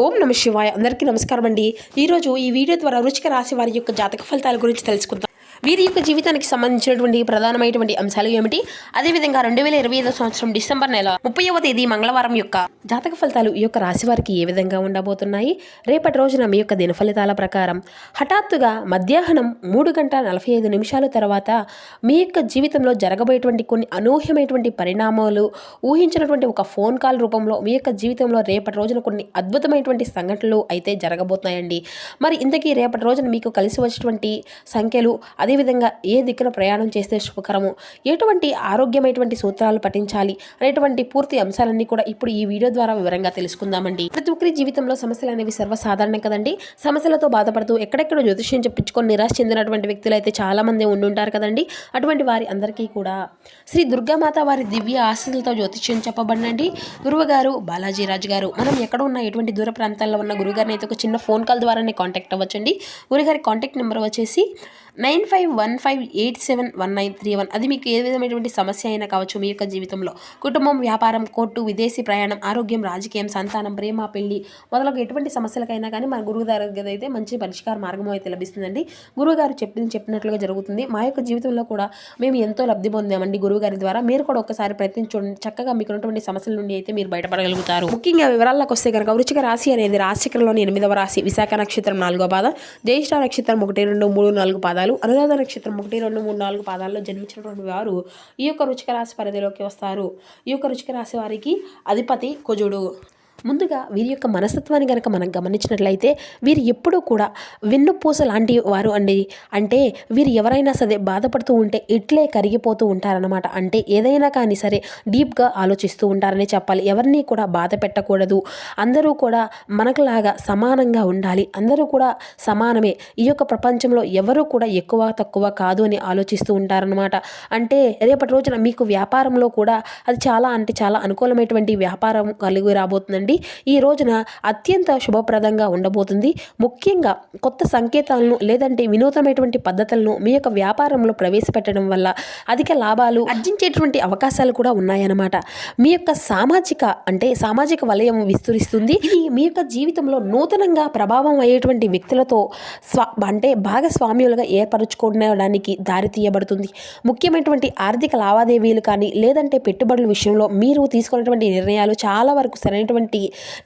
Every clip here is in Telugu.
ఓం నమ శివాయ. అందరికీ నమస్కారం అండి. ఈరోజు ఈ వీడియో ద్వారా వృశ్చిక రాశి వారి యొక్క జాతక ఫలితాల గురించి తెలుసుకుందాం. వీరి యొక్క జీవితానికి సంబంధించినటువంటి ప్రధానమైనటువంటి అంశాలు ఏమిటి, అదేవిధంగా 2025 సంవత్సరం డిసెంబర్ నెల 30వ తేదీ మంగళవారం యొక్క జాతక ఫలితాలు ఈ యొక్క రాశి వారికి ఏ విధంగా ఉండబోతున్నాయి, రేపటి రోజున మీ యొక్క దిన ఫలితాల ప్రకారం హఠాత్తుగా మధ్యాహ్నం 3:45 తర్వాత మీ యొక్క జీవితంలో జరగబోయేటువంటి కొన్ని అనూహ్యమైనటువంటి పరిణామాలు, ఊహించినటువంటి ఒక ఫోన్ కాల్ రూపంలో మీ యొక్క జీవితంలో రేపటి రోజున కొన్ని అద్భుతమైనటువంటి సంఘటనలు అయితే జరగబోతున్నాయండి. మరి ఇంతకీ రేపటి రోజున మీకు కలిసి వచ్చినటువంటి సంఖ్యలు, అదేవిధంగా ఏ దిక్కున ప్రయాణం చేస్తే శుభకరము, ఎటువంటి ఆరోగ్యమైనటువంటి సూత్రాలు పఠించాలి అనేటువంటి పూర్తి అంశాలన్నీ కూడా ఇప్పుడు ఈ వీడియో ద్వారా వివరంగా తెలుసుకుందామండి. ప్రతి ఒక్కరి జీవితంలో సమస్యలు అనేవి సర్వసాధారణం కదండి. సమస్యలతో బాధపడుతూ ఎక్కడెక్కడ జ్యోతిష్యం చెప్పించుకొని నిరాశ చెందినటువంటి వ్యక్తులు అయితే చాలా మంది ఉండుంటారు కదండి. అటువంటి వారి అందరికీ కూడా శ్రీ దుర్గామాత వారి దివ్య ఆశీస్సులతో జ్యోతిష్యం చెప్పబడినండి గురువుగారు బాలాజీరాజు గారు. మనం ఎక్కడ ఉన్న ఎటువంటి దూర ప్రాంతాల్లో ఉన్న గురువుగారిని అయితే ఒక చిన్న ఫోన్ కాల్ ద్వారానే కాంటాక్ట్ అవ్వచ్చండి. గురుగారి కాంటాక్ట్ నెంబర్ వచ్చేసి 9515871931. అది మీకు ఏ విధమైనటువంటి సమస్య అయినా కావచ్చు, మీ యొక్క జీవితంలో కుటుంబం, వ్యాపారం, కోర్టు, విదేశీ ప్రయాణం, ఆరోగ్యం, రాజకీయం, సంతానం, ప్రేమ, పెళ్లి మొదలగు ఎటువంటి సమస్యలకైనా కానీ మన గురువు దగ్గర అయితే మంచి పరిష్కార మార్గం అయితే లభిస్తుందండి. గురువుగారు చెప్పినట్లుగా జరుగుతుంది. మా యొక్క జీవితంలో కూడా మేము ఎంతో లబ్ధి పొందామండి గురువుగారి ద్వారా. మీరు కూడా ఒకసారి ప్రయత్నించండి. చక్కగా మీకు ఉన్నటువంటి సమస్యల నుండి అయితే మీరు బయటపడగలుగుతారు. ముఖ్యంగా వివరాల్లోకి వస్తే కనుక వృశ్చిక రాశి అనేది రాశిచక్రంలోని 8వ రాశి. విశాఖ నక్షత్రం 4వ పాద, జ్యేష్ఠ నక్షత్రం 1, 2, 3, 4 పాదాలు, అనురాధ నక్షత్రం 1, 2, 3, 4 పాదాల్లో జన్మించినటువంటి వారు ఈ యొక్క వృశ్చిక రాశి పరిధిలోకి వస్తారు. ఈ యొక్క వృశ్చిక రాశి వారికి అధిపతి కుజుడు. ముందుగా వీరి యొక్క మనస్తత్వాన్ని కనుక మనం గమనించినట్లయితే వీరు ఎప్పుడూ కూడా వెన్నుపూస లాంటి వారు అండి. అంటే వీరు ఎవరైనా సరే బాధపడుతూ ఉంటే ఇట్లే కరిగిపోతూ ఉంటారనమాట. అంటే ఏదైనా కానీ సరే డీప్గా ఆలోచిస్తూ ఉంటారని చెప్పాలి. ఎవరిని కూడా బాధ పెట్టకూడదు. అందరూ కూడా మనకులాగా సమానంగా ఉండాలి. అందరూ కూడా సమానమే. ఈ యొక్క ప్రపంచంలో ఎవరు కూడా ఎక్కువ తక్కువ కాదు అని ఆలోచిస్తూ ఉంటారనమాట. అంటే రేపటి రోజున మీకు వ్యాపారంలో కూడా అది చాలా అనుకూలమైనటువంటి వ్యాపారం కలిగి రాబోతుందండి. ఈ రోజున అత్యంత శుభప్రదంగా ఉండబోతుంది. ముఖ్యంగా కొత్త సంకేతాలను లేదంటే వినూతనమైనటువంటి పద్ధతులను మీ యొక్క వ్యాపారంలో ప్రవేశపెట్టడం వల్ల అధిక లాభాలు ఆర్జించేటువంటి అవకాశాలు కూడా ఉన్నాయన్నమాట. మీ యొక్క సామాజిక వలయం విస్తరిస్తుంది. ఇది మీ యొక్క జీవితంలో నూతనంగా ప్రభావం అయ్యేటువంటి వ్యక్తులతో భాగస్వామ్యులుగా ఏర్పరచుకోవడానికి దారి తీయబడుతుంది. ముఖ్యమైనటువంటి ఆర్థిక లావాదేవీలు కానీ లేదంటే పెట్టుబడుల విషయంలో మీరు తీసుకున్నటువంటి నిర్ణయాలు చాలా వరకు సరైనటువంటి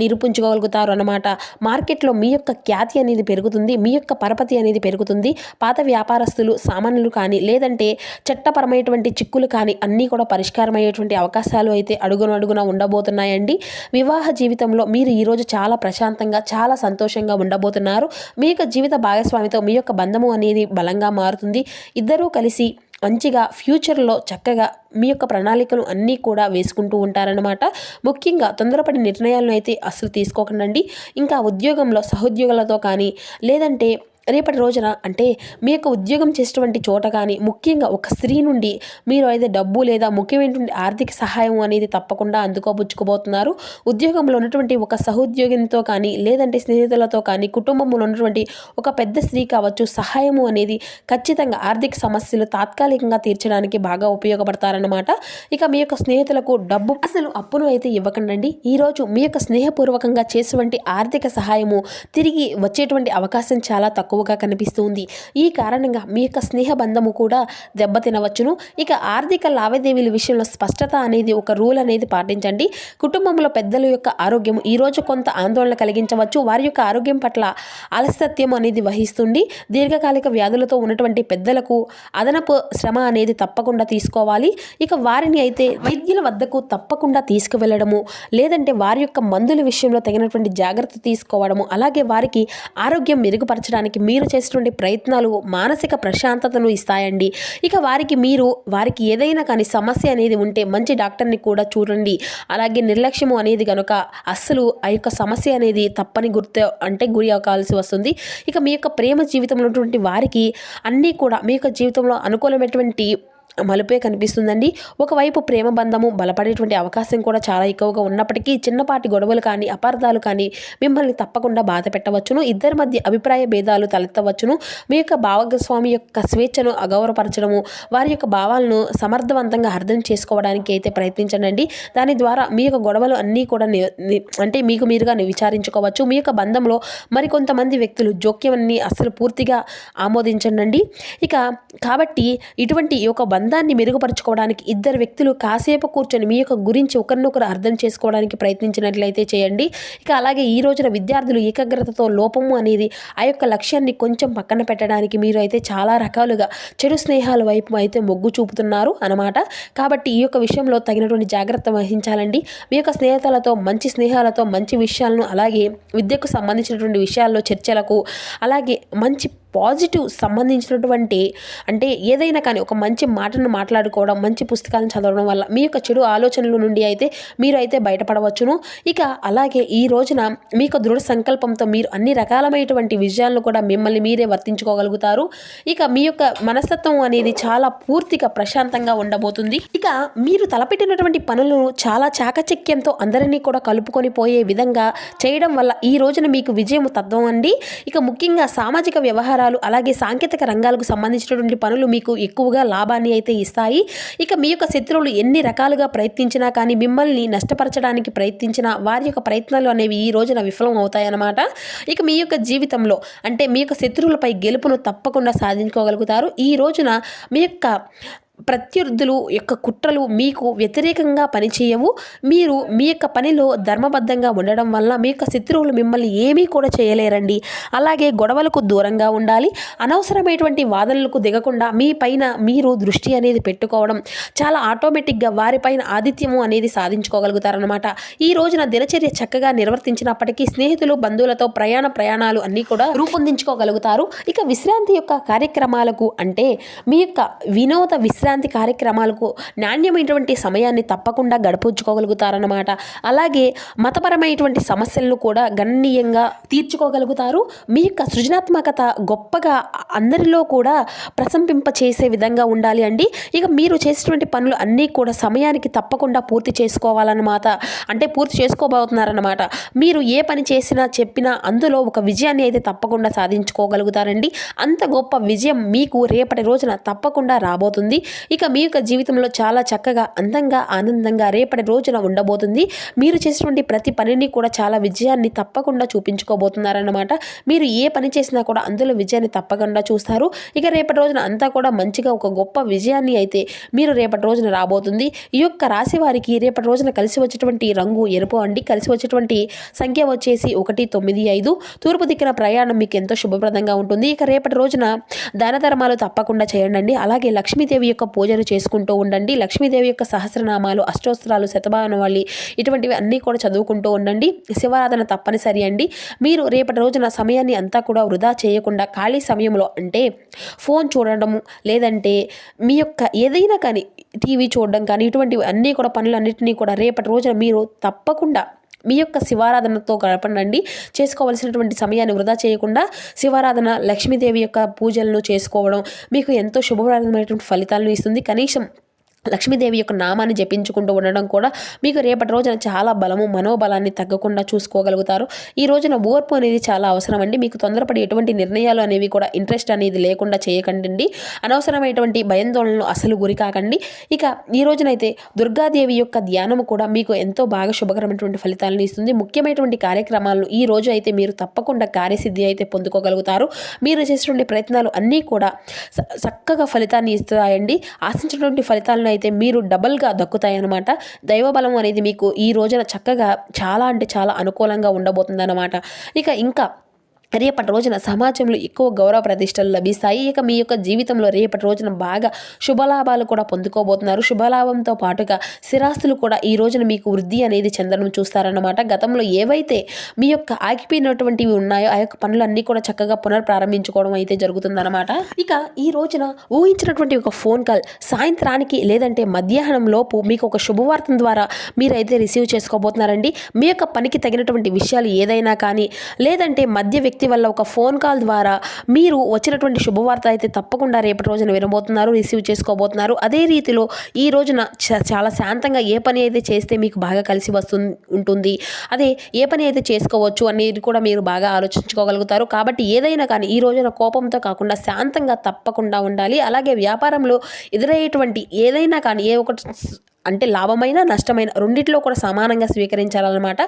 నిరూపించుకోగలుగుతారు అన్నమాట. మార్కెట్లో మీ యొక్క ఖ్యాతి అనేది పెరుగుతుంది. మీ యొక్క పరపతి అనేది పెరుగుతుంది. పాత వ్యాపారస్తులు, సామాన్యులు కానీ లేదంటే చట్టపరమైనటువంటి చిక్కులు కానీ అన్నీ కూడా పరిష్కారం అయ్యేటువంటి అవకాశాలు అయితే అడుగున ఉండబోతున్నాయండి. వివాహ జీవితంలో మీరు ఈరోజు చాలా ప్రశాంతంగా, చాలా సంతోషంగా ఉండబోతున్నారు. మీ యొక్క జీవిత భాగస్వామితో మీ యొక్క బంధము అనేది బలంగా మారుతుంది. ఇద్దరూ కలిసి మంచిగా ఫ్యూచర్లో చక్కగా మీ యొక్క ప్రణాళికలు అన్నీ కూడా వేసుకుంటూ ఉంటారనమాట. ముఖ్యంగా తొందరపడి నిర్ణయాలను అయితే అస్సలు తీసుకోకండి. ఇంకా ఉద్యోగంలో సహోద్యోగులతో కానీ లేదంటే రేపటి రోజున అంటే మీ యొక్క ఉద్యోగం చేసేటువంటి చోట కానీ ముఖ్యంగా ఒక స్త్రీ నుండి మీరు అయితే డబ్బు లేదా ముఖ్యమైనటువంటి ఆర్థిక సహాయం అనేది తప్పకుండా అందుకోబుచ్చుకోబోతున్నారు. ఉద్యోగంలో ఉన్నటువంటి ఒక సహోద్యోగితో కానీ లేదంటే స్నేహితులతో కానీ కుటుంబంలో ఉన్నటువంటి ఒక పెద్ద స్త్రీ కావచ్చు సహాయము అనేది ఖచ్చితంగా ఆర్థిక సమస్యలు తాత్కాలికంగా తీర్చడానికి బాగా ఉపయోగపడతారన్నమాట. ఇక మీ యొక్క స్నేహితులకు డబ్బు అసలు అప్పును అయితే ఇవ్వకండి. ఈరోజు మీ యొక్క స్నేహపూర్వకంగా చేసేటువంటి ఆర్థిక సహాయము తిరిగి వచ్చేటువంటి అవకాశం చాలా తక్కువగా కనిపిస్తుంది. ఈ కారణంగా మీ యొక్క స్నేహ బంధము కూడా దెబ్బతినవచ్చును. ఇక ఆర్థిక లావాదేవీల విషయంలో స్పష్టత అనేది ఒక రూల్ అనేది పాటించండి. కుటుంబంలో పెద్దల యొక్క ఆరోగ్యం ఈరోజు కొంత ఆందోళన కలిగించవచ్చు. వారి యొక్క ఆరోగ్యం పట్ల ఆలస్యత్యం అనేది వహిస్తుంది. దీర్ఘకాలిక వ్యాధులతో ఉన్నటువంటి పెద్దలకు అదనపు శ్రమ అనేది తప్పకుండా తీసుకోవాలి. ఇక వారిని అయితే వైద్యుల వద్దకు తప్పకుండా తీసుకువెళ్ళడము లేదంటే వారి యొక్క మందుల విషయంలో తగినటువంటి జాగ్రత్త తీసుకోవడము, అలాగే వారికి ఆరోగ్యం మెరుగుపరచడానికి మీరు చేసేటువంటి ప్రయత్నాలు మానసిక ప్రశాంతతను ఇస్తాయండి. ఇక వారికి ఏదైనా కానీ సమస్య అనేది ఉంటే మంచి డాక్టర్ని కూడా చూడండి. అలాగే నిర్లక్ష్యము అనేది కనుక అస్సలు ఆ యొక్క సమస్య అనేది తప్పని గురి అవ్వాల్సి వస్తుంది. ఇక మీ యొక్క ప్రేమ జీవితంలో ఉన్నటువంటి వారికి అన్నీ కూడా మీ యొక్క జీవితంలో అనుకూలమైనటువంటి మలుపే కనిపిస్తుందండి. ఒకవైపు ప్రేమ బంధము బలపడేటువంటి అవకాశం కూడా చాలా ఎక్కువగా ఉన్నప్పటికీ చిన్నపాటి గొడవలు కానీ అపార్థాలు కానీ మిమ్మల్ని తప్పకుండా బాధ పెట్టవచ్చును. ఇద్దరి మధ్య అభిప్రాయ భేదాలు తలెత్తవచ్చును. మీ యొక్క భాగస్వామి యొక్క స్వేచ్ఛను అగౌరవపరచడము, వారి యొక్క భావాలను సమర్థవంతంగా అర్థం చేసుకోవడానికి అయితే ప్రయత్నించండి. దాని ద్వారా మీ యొక్క గొడవలు అన్నీ కూడా అంటే మీకు మీరుగా విచారించుకోవచ్చు. మీ యొక్క బంధంలో మరికొంతమంది వ్యక్తులు జోక్యాన్ని అస్సలు పూర్తిగా ఆమోదించండి. కాబట్టి ఇటువంటి ఈ యొక్క బంధాన్ని మెరుగుపరచుకోవడానికి ఇద్దరు వ్యక్తులు కాసేపు కూర్చొని మీ యొక్క గురించి ఒకరినొకరు అర్థం చేసుకోవడానికి ప్రయత్నించినట్లయితే చేయండి. అలాగే ఈ రోజున విద్యార్థులు ఏకాగ్రతతో లోపము అనేది ఆ యొక్క లక్ష్యాన్ని కొంచెం పక్కన పెట్టడానికి మీరు అయితే చాలా రకాలుగా చెడు స్నేహాల వైపు అయితే మొగ్గు చూపుతున్నారు అన్నమాట. కాబట్టి ఈ యొక్క విషయంలో తగినటువంటి జాగ్రత్త వహించాలండి. మీ యొక్క స్నేహాలతో మంచి విషయాలను, అలాగే విద్యకు సంబంధించినటువంటి విషయాల్లో చర్చలకు, అలాగే మంచి పాజిటివ్ సంబంధించినటువంటి అంటే ఏదైనా కానీ ఒక మంచి మాటను మాట్లాడుకోవడం, మంచి పుస్తకాలను చదవడం వల్ల మీ యొక్క చెడు ఆలోచనల నుండి అయితే మీరు అయితే బయటపడవచ్చును. అలాగే ఈ రోజున మీకు దృఢ సంకల్పంతో మీరు అన్ని రకాలమైనటువంటి విజయాలను కూడా మిమ్మల్ని మీరే వర్తించుకోగలుగుతారు. మీ యొక్క మనస్తత్వం అనేది చాలా పూర్తిగా ప్రశాంతంగా ఉండబోతుంది. మీరు తలపెట్టినటువంటి పనులను చాలా చాకచక్యంతో అందరినీ కూడా కలుపుకొని పోయే విధంగా చేయడం వల్ల ఈ రోజున మీకు విజయం తథ్యం అండి. ముఖ్యంగా సామాజిక వ్యవహారాలు, అలాగే సాంకేతిక రంగాలకు సంబంధించినటువంటి పనులు మీకు ఎక్కువగా లాభాన్ని అయితే ఇస్తాయి. మీ యొక్క శత్రువులు ఎన్ని రకాలుగా ప్రయత్నించినా కానీ మిమ్మల్ని నష్టపరచడానికి ప్రయత్నించిన వారి యొక్క ప్రయత్నాలు అనేవి ఈ రోజున విఫలం అవుతాయన్నమాట. మీ యొక్క జీవితంలో అంటే మీ యొక్క శత్రువులపై గెలుపును తప్పకుండా సాధించుకోగలుగుతారు. ఈ రోజున మీ యొక్క ప్రత్యర్థులు యొక్క కుట్రలు మీకు వ్యతిరేకంగా పనిచేయవు. మీరు మీ యొక్క పనిలో ధర్మబద్ధంగా ఉండడం వల్ల మీ యొక్క శత్రువులు మిమ్మల్ని ఏమీ కూడా చేయలేరండి. అలాగే గొడవలకు దూరంగా ఉండాలి. అనవసరమైనటువంటి వాదనలకు దిగకుండా మీ పైన మీరు దృష్టి అనేది పెట్టుకోవడం చాలా ఆటోమేటిక్గా వారిపైన ఆధిత్యము అనేది సాధించుకోగలుగుతారనమాట. ఈ రోజున దినచర్య చక్కగా నిర్వర్తించినప్పటికీ స్నేహితులు, బంధువులతో ప్రయాణాలు అన్నీ కూడా రూపొందించుకోగలుగుతారు. విశ్రాంతి యొక్క కార్యక్రమాలకు అంటే మీ యొక్క వినోద విశ్రాంతి కార్యక్రమాలకు నాణ్యమైనటువంటి సమయాన్ని తప్పకుండా గడిపించుకోగలుగుతారన్నమాట. అలాగే మతపరమైనటువంటి సమస్యలను కూడా గణనీయంగా తీర్చుకోగలుగుతారు. మీ యొక్క సృజనాత్మకత గొప్పగా అందరిలో కూడా ప్రశంసింప చేసే విధంగా ఉండాలి అండి. మీరు చేసేటువంటి పనులు అన్నీ కూడా సమయానికి తప్పకుండా పూర్తి చేసుకోవాలన్నమాట. అంటే పూర్తి చేసుకోబోతున్నారన్నమాట. మీరు ఏ పని చేసినా చెప్పినా అందులో ఒక విజయాన్ని అయితే తప్పకుండా సాధించుకోగలుగుతారండి. అంత గొప్ప విజయం మీకు రేపటి రోజున తప్పకుండా రాబోతుంది. మీ యొక్క జీవితంలో చాలా చక్కగా, అందంగా, ఆనందంగా రేపటి రోజున ఉండబోతుంది. మీరు చేసినటువంటి ప్రతి పనిని కూడా చాలా విజయాన్ని తప్పకుండా చూపించుకోబోతున్నారన్నమాట. మీరు ఏ పని చేసినా కూడా అందులో విజయాన్ని తప్పకుండా చూస్తారు. రేపటి రోజున అంతా కూడా మంచిగా ఒక గొప్ప విజయాన్ని అయితే మీరు రేపటి రోజున రాబోతుంది. ఈ యొక్క రాశి వారికి రేపటి రోజున కలిసి వచ్చేటువంటి రంగు ఎరుపు అండి. కలిసి వచ్చేటువంటి సంఖ్య వచ్చేసి 195. తూర్పు దిక్కున ప్రయాణం మీకు ఎంతో శుభప్రదంగా ఉంటుంది. రేపటి రోజున దాన ధర్మాలు తప్పకుండా చేయండి. అలాగే లక్ష్మీదేవి యొక్క పూజలు చేసుకుంటూ ఉండండి. లక్ష్మీదేవి యొక్క సహస్రనామాలు, అష్టోత్తరాలు, శతభావనవళి ఇటువంటివి అన్నీ కూడా చదువుకుంటూ ఉండండి. శివారాధన తప్పనిసరి అండి. మీరు రేపటి రోజున సమయాన్ని అంతా కూడా వృధా చేయకుండా ఖాళీ సమయంలో అంటే ఫోన్ చూడడం, లేదంటే మీ యొక్క ఏదైనా కానీ టీవీ చూడడం కానీ ఇటువంటివి అన్నీ కూడా పనులన్నింటినీ కూడా రేపటి రోజున మీరు తప్పకుండా మీ యొక్క శివారాధనతో గడపండి. చేసుకోవలసినటువంటి సమయాన్ని వృధా చేయకుండా శివారాధన, లక్ష్మీదేవి యొక్క పూజలను చేసుకోవడం మీకు ఎంతో శుభప్రదమైనటువంటి ఫలితాలను ఇస్తుంది. కనీసం లక్ష్మీదేవి యొక్క నామాన్ని జపించుకుంటూ ఉండడం కూడా మీకు రేపటి రోజున చాలా బలము, మనోబలాన్ని తగ్గకుండా చూసుకోగలుగుతారు. ఈ రోజున ఓర్పు అనేది చాలా అవసరం అండి. మీకు తొందరపడి ఎటువంటి నిర్ణయాలు అనేవి కూడా ఇంట్రెస్ట్ అనేది లేకుండా చేయకండి. అనవసరమైనటువంటి భయాందోళనలు అసలు గురి కాకండి. ఈ రోజునైతే దుర్గాదేవి యొక్క ధ్యానము కూడా మీకు ఎంతో బాగా శుభకరమైనటువంటి ఫలితాలను ఇస్తుంది. ముఖ్యమైనటువంటి కార్యక్రమాలను ఈ రోజు అయితే మీరు తప్పకుండా కార్యసిద్ధి అయితే పొందుకోగలుగుతారు. మీరు చేసినటువంటి ప్రయత్నాలు అన్నీ కూడా చక్కగా ఫలితాన్ని ఇస్తాయండి. ఆశించినటువంటి ఫలితాలను అయితే మీరు డబల్గా దక్కుతాయన్నమాట. దైవబలం అనేది మీకు ఈ రోజున చక్కగా చాలా అంటే చాలా అనుకూలంగా ఉండబోతుందన్నమాట. ఇంకా రేపటి రోజున సమాజంలో ఎక్కువ గౌరవ ప్రతిష్టలు లభిస్తాయి. మీ యొక్క జీవితంలో రేపటి రోజున బాగా శుభలాభాలు కూడా పొందుకోబోతున్నారు. శుభలాభంతో పాటుగా స్థిరాస్తులు కూడా ఈ రోజున మీకు వృద్ధి అనేది చెందడం చూస్తారన్నమాట. గతంలో ఏవైతే మీ యొక్క ఆగిపోయినటువంటివి ఉన్నాయో ఆ యొక్క పనులన్నీ కూడా చక్కగా పునర్ప్రారంభించుకోవడం అయితే జరుగుతుందన్నమాట. ఈ రోజున ఊహించినటువంటి ఒక ఫోన్ కాల్ సాయంత్రానికి లేదంటే మధ్యాహ్నం లోపు మీకు ఒక శుభవార్త ద్వారా మీరైతే రిసీవ్ చేసుకోబోతున్నారండి. మీ యొక్క పనికి తగినటువంటి విషయాలు ఏదైనా కానీ, లేదంటే మధ్య వ్యక్తి వల్ల ఒక ఫోన్ కాల్ ద్వారా మీరు వచ్చినటువంటి శుభవార్త అయితే తప్పకుండా రేపటి రోజున వినబోతున్నారు, రిసీవ్ చేసుకోబోతున్నారు. అదే రీతిలో ఈ రోజున చాలా శాంతంగా ఏ పని అయితే చేస్తే మీకు బాగా కలిసి ఉంటుంది, అదే ఏ పని అయితే చేసుకోవచ్చు అనేది కూడా మీరు బాగా ఆలోచించుకోగలుగుతారు. కాబట్టి ఏదైనా కానీ ఈ రోజున కోపంతో కాకుండా శాంతంగా తప్పకుండా ఉండాలి. అలాగే వ్యాపారంలో ఎదురయ్యేటువంటి ఏదైనా కానీ ఏ ఒకటి అంటే లాభమైన నష్టమైన రెండిట్లో కూడా సమానంగా స్వీకరించాలన్నమాట.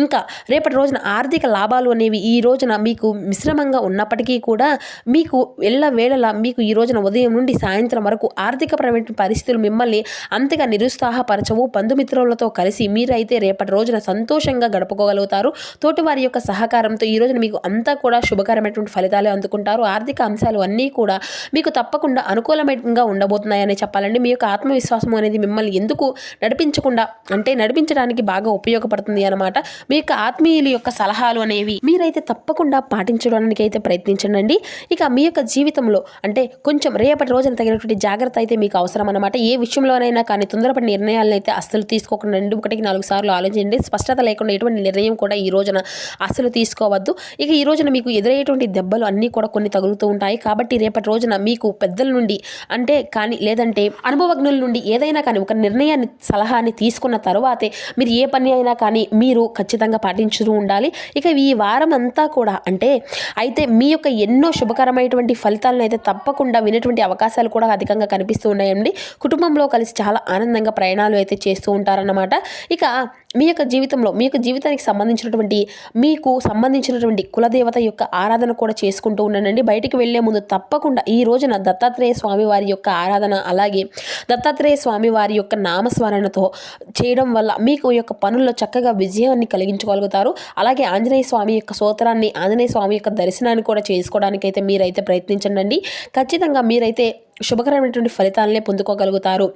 ఇంకా రేపటి రోజున ఆర్థిక లాభాలు అనేవి ఈ రోజున మీకు మిశ్రమంగా ఉన్నప్పటికీ కూడా మీకు వేళలా మీకు ఈ రోజున ఉదయం నుండి సాయంత్రం వరకు ఆర్థికపరమైన పరిస్థితులు మిమ్మల్ని అంతగా నిరుత్సాహపరచవు. బంధుమిత్రులతో కలిసి మీరైతే రేపటి రోజున సంతోషంగా గడుపుకోగలుగుతారు. తోటివారి యొక్క సహకారంతో ఈ రోజున మీకు అంతా కూడా శుభకరమైనటువంటి ఫలితాలే అందుకుంటారు. ఆర్థిక అంశాలు అన్నీ కూడా మీకు తప్పకుండా అనుకూలమైనగా ఉండబోతున్నాయని చెప్పాలండి. మీ యొక్క ఆత్మవిశ్వాసం అనేది మిమ్మల్ని ఎందుకు నడిపించడానికి బాగా ఉపయోగపడుతుంది అన్నమాట. మీ యొక్క ఆత్మీయుల యొక్క సలహాలు అనేవి మీరైతే తప్పకుండా పాటించడానికి అయితే ప్రయత్నించండి. ఇక మీ యొక్క జీవితంలో అంటే కొంచెం రేపటి రోజున తగినటువంటి జాగ్రత్త అయితే మీకు అవసరం అన్నమాట. ఏ విషయంలోనైనా కానీ తొందరపడి నిర్ణయాలను అయితే అస్సలు తీసుకోకుండా 1-4 సార్లు ఆలోచించండి. స్పష్టత లేకుండా ఎటువంటి నిర్ణయం కూడా ఈ రోజున అస్సలు తీసుకోవద్దు. ఇక ఈ రోజున మీకు ఎదురయ్యేటువంటి దెబ్బలు అన్నీ కూడా కొన్ని తగులుతూ ఉంటాయి. కాబట్టి రేపటి రోజున మీకు పెద్దల నుండి లేదంటే అనుభవజ్ఞుల నుండి ఏదైనా కానీ ఒక సలహాని తీసుకున్న తరువాతే మీరు ఏ పని అయినా కానీ మీరు ఖచ్చితంగా పాటించుతూ ఉండాలి. ఇక ఈ వారం అంతా కూడా అయితే మీ యొక్క ఎన్నో శుభకరమైనటువంటి ఫలితాలను అయితే తప్పకుండా వినేటువంటి అవకాశాలు కూడా అధికంగా కనిపిస్తూ ఉన్నాయండి. కుటుంబంలో కలిసి చాలా ఆనందంగా ప్రయాణాలు అయితే చేస్తూ ఉంటారన్నమాట. ఇక మీ యొక్క జీవితానికి సంబంధించినటువంటి కులదేవత యొక్క ఆరాధన కూడా చేసుకుంటూ ఉండండి. బయటికి వెళ్లే ముందు తప్పకుండా ఈ రోజున దత్తాత్రేయ స్వామి వారి యొక్క ఆరాధన, అలాగే దత్తాత్రేయ స్వామి వారి యొక్క నామస్మరణతో చేయడం వల్ల మీకు యొక్క పనుల్లో చక్కగా విజయాన్ని కలిగించుకోగలుగుతారు. అలాగే ఆంజనేయ స్వామి యొక్క స్తోత్రాన్ని, ఆంజనేయ స్వామి యొక్క దర్శనాన్ని కూడా చేసుకోవడానికి అయితే మీరైతే ప్రయత్నించండి. ఖచ్చితంగా మీరైతే శుభకరమైనటువంటి ఫలితాలనే పొందుకోగలుగుతారు.